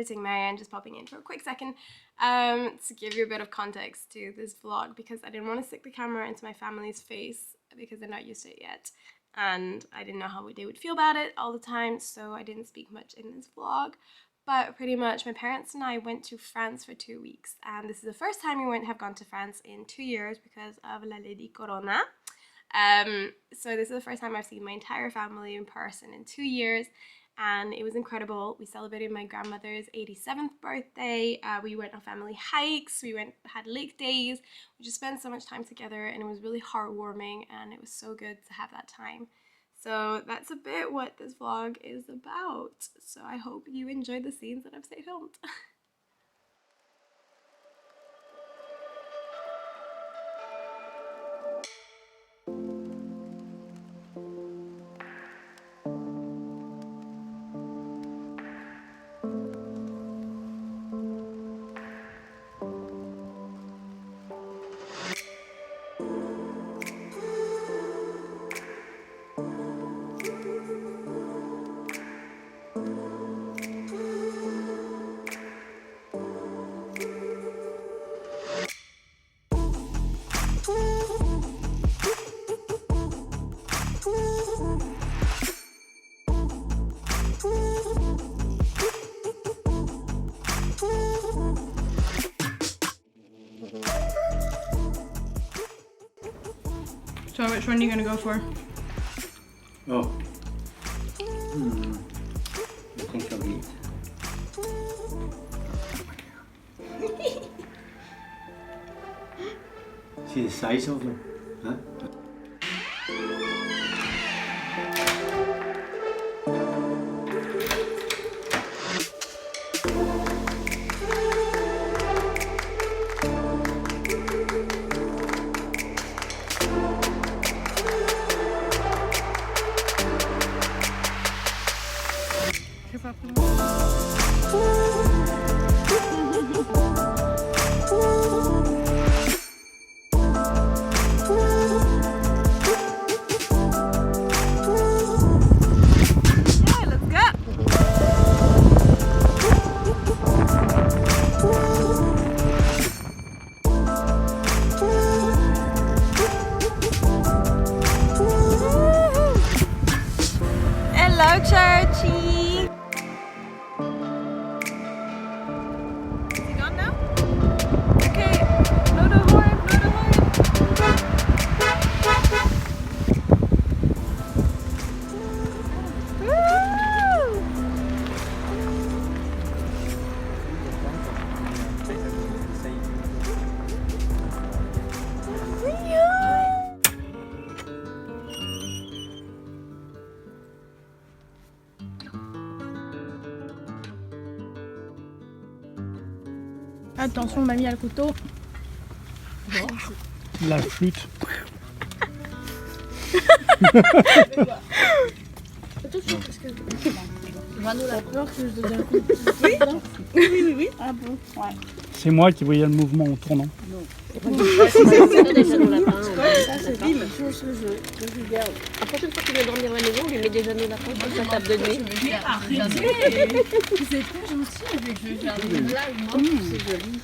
visiting Marianne, just popping in for a quick second to give you a bit of context to this vlog, because I didn't want to stick the camera into my family's face because they're not used to it yet, and I didn't know how they would feel about it all the time, so I didn't speak much in this vlog. But pretty much my parents and I went to France for 2 weeks, and this is the first time we have gone to France in 2 years because of la lady Corona. So this is the first time I've seen my entire family in person in 2 years, and it was incredible. We celebrated my grandmother's 87th birthday. We went on family hikes, had lake days. We just spent so much time together, and it was really heartwarming, and it was so good to have that time. So that's a bit what this vlog is about. So I hope you enjoyed the scenes that I've stay filmed. So which one are you going to go for? Oh. I think I'll eat. See the size of them, huh? Hello, Churchy! Is he gone now? Okay, blow the horn, blow the horn! Woo! Attention, mamie a le couteau. La flûte. Attention, parce que... T'as peur que je te donne un coup de pied? Oui. Ah bon, ouais. C'est moi qui voyais le mouvement en tournant. Non. C'est déjà nos lapins. Ça, c'est bim. Je regarde. La prochaine fois qu'il veut dormir à la maison, on lui met déjà nos lapins sur sa table de nuit. Mais arrêtez! Vous êtes très gentil avec je vais faire des blagues. C'est joli.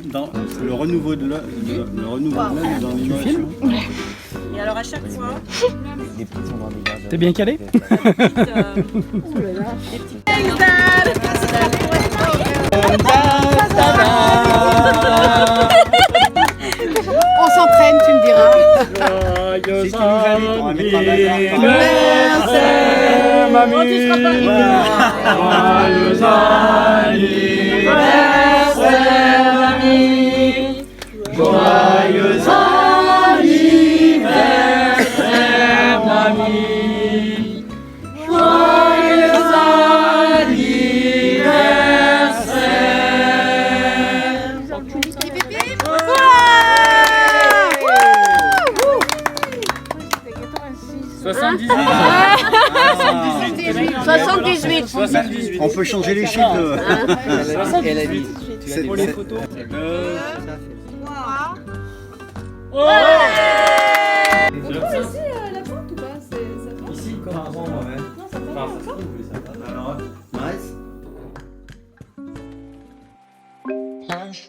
Dans le renouveau de l'œil, dans l'innovation. Et alors à chaque fois, T'es bien calé? oh là là, des petites on s'entraîne, tu me diras. C'est pour mettre anniversaire, mamie. Oh, tu seras pas joyeux anniversaire, mamie. Joyeux anniversaire. 78. On peut changer les chiffres. Elle a dit. C'est pour les photos. Oh! On trouve ici la porte ou pas? Ça va? Ici, comme avant, ouais. Non, ça va pas encore? Alors, nice. You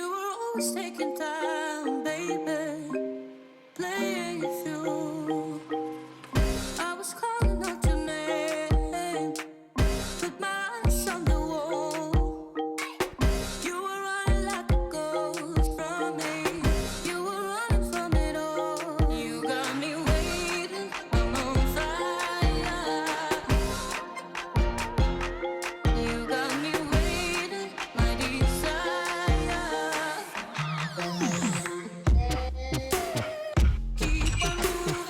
were always taking time, baby, playing it through. I was calling out your name, with my eyes on the wall. You were running like a ghost from me. You were running from it all. You got me waiting, I'm on fire. You got me waiting, my desire. Keep on moving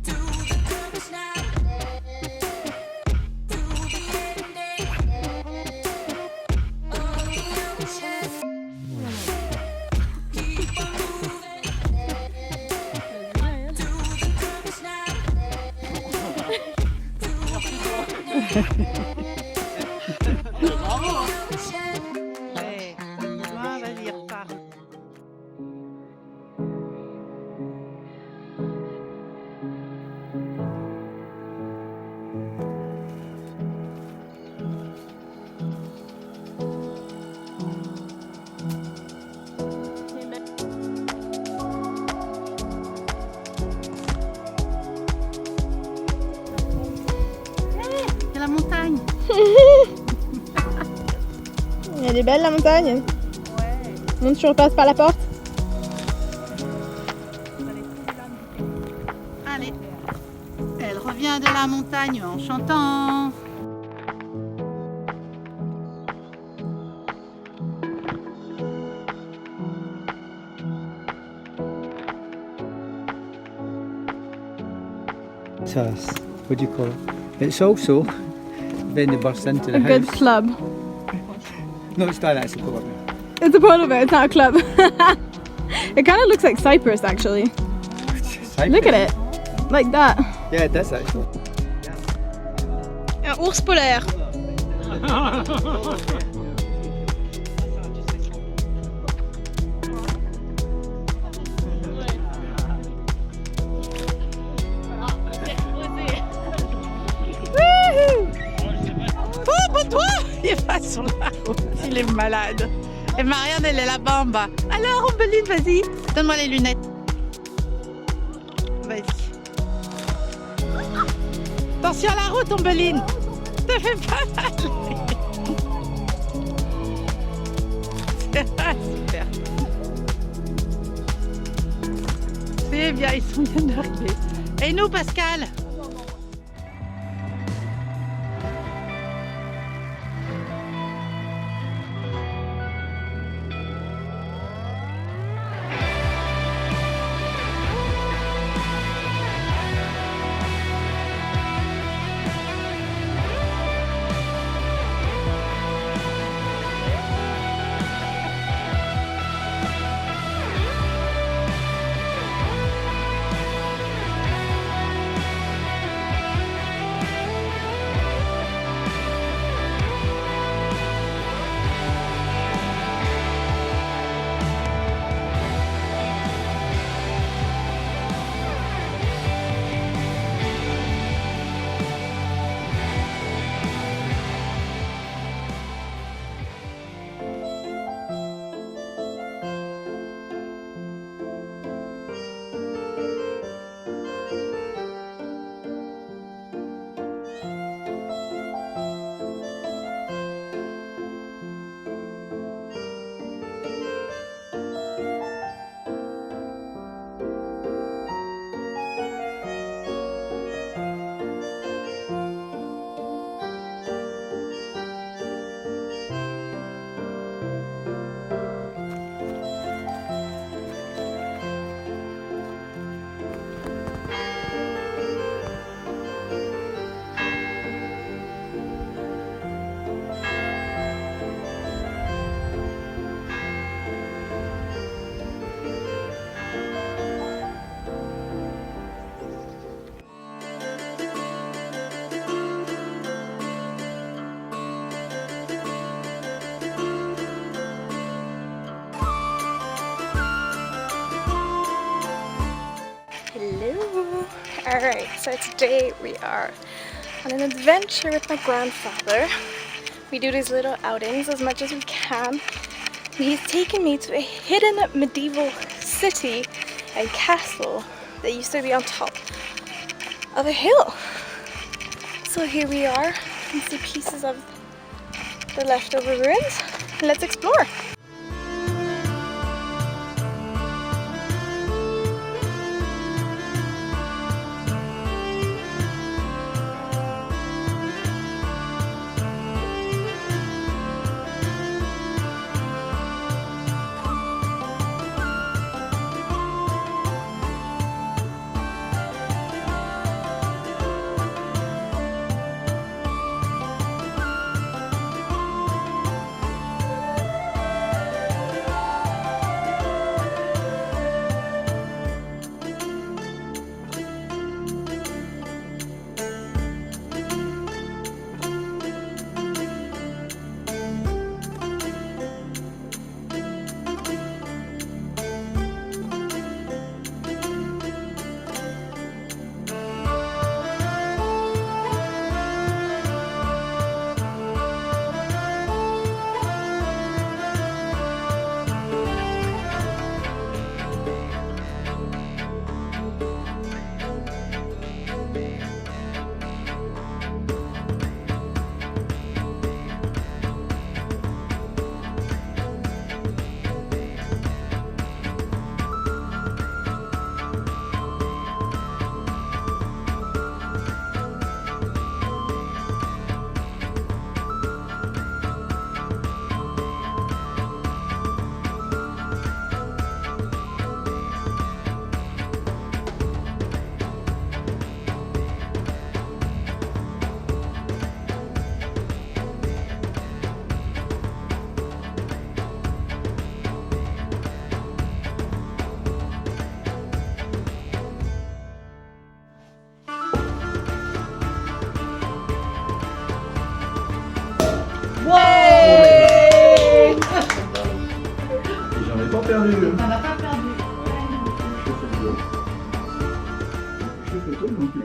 to the purpose now, to the ending of the ocean. Keep on moving to the purpose now, to the ending of the ocean. Ouais. Ah, vas-y, repars. C'est la montagne. Elle est belle la montagne. Ouais. Monte, tu repasses par la porte. Allez. Elle revient de la montagne en chantant. So, what do you call it? It's also then they burst into the A good house. club. No, it's not actually called. It's a polo bear, it's not a club. It kind of looks like Cyprus actually. Look at it. Like that. Yeah, it does actually. Un ours polaire. Oh, toi, il est pas sur la route, il est malade. Et Marianne, elle est là-bas en bas. Alors, Ombeline, vas-y, donne-moi les lunettes. Vas-y. Attention à la route, Ombeline. Ça fait pas mal. Super. C'est bien, ils sont bien arrivés. Et nous, Pascal? Alright, so today we are on an adventure with my grandfather. We do these little outings as much as we can. He's taken me to a hidden medieval city and castle that used to be on top of a hill. So here we are. You can see pieces of the leftover ruins. Let's explore. J'en ai pas perdu. T'en as pas perdu. Je fais photo non plus.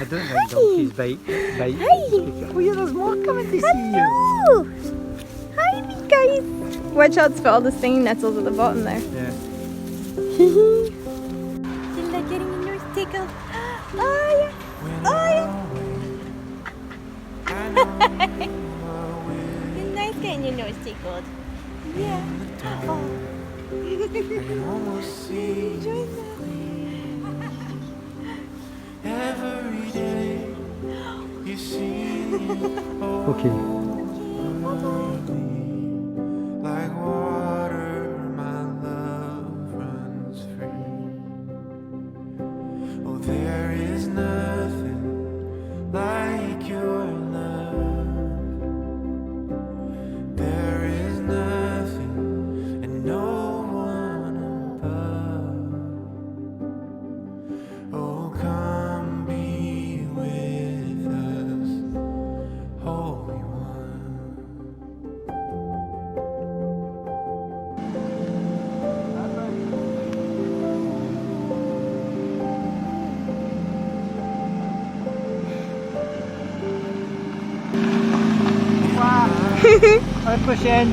I don't like donkeys bite. Oh yeah, there's more coming to see you. Hi, me guys. Watch out for all the stinging nettles at the bottom there. Yeah. Feel like getting your nose tickled. Oh yeah. Oh yeah. It's nice getting your nose tickled. Yeah. Oh. Enjoy that. Every day you see Okay. like water, my love runs free. Oh, there is nothing like your love. There is nothing and no one above. Oh, come be with us, Holy One. À la prochaine.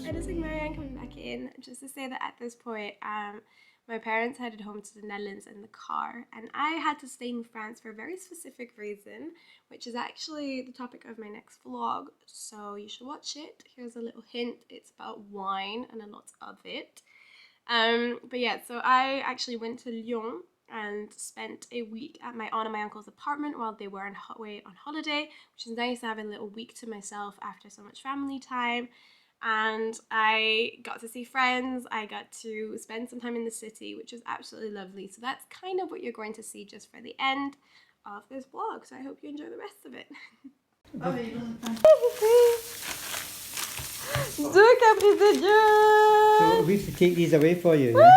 I just think Marianne coming back in just to say that at this point, my parents headed home to the Netherlands in the car, and I had to stay in France for a very specific reason, which is actually the topic of my next vlog, so you should watch it. Here's a little hint: it's about wine and a lot of it. But yeah, so I actually went to Lyon and spent a week at my aunt and my uncle's apartment while they were away on holiday, which is nice to have a little week to myself after so much family time. And I got to see friends, I got to spend some time in the city, which was absolutely lovely. So that's kind of what you're going to see just for the end of this vlog. So I hope you enjoy the rest of it. Deux caprices de Dieu! So we have to take these away for you, yeah?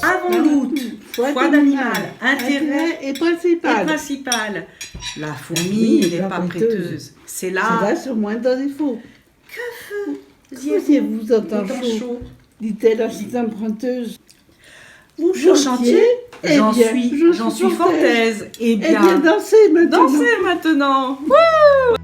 Avant doute, foi d'animal, intérêt et principal. La fourmi n'est pas prêteuse. C'est là sur moins d'un défaut. Que faisiez-vous autant chaud dit-elle à cette emprunteuse. Vous chantiez? J'en suis fort aise. Eh bien, dansez maintenant. Dansez maintenant. Wouh!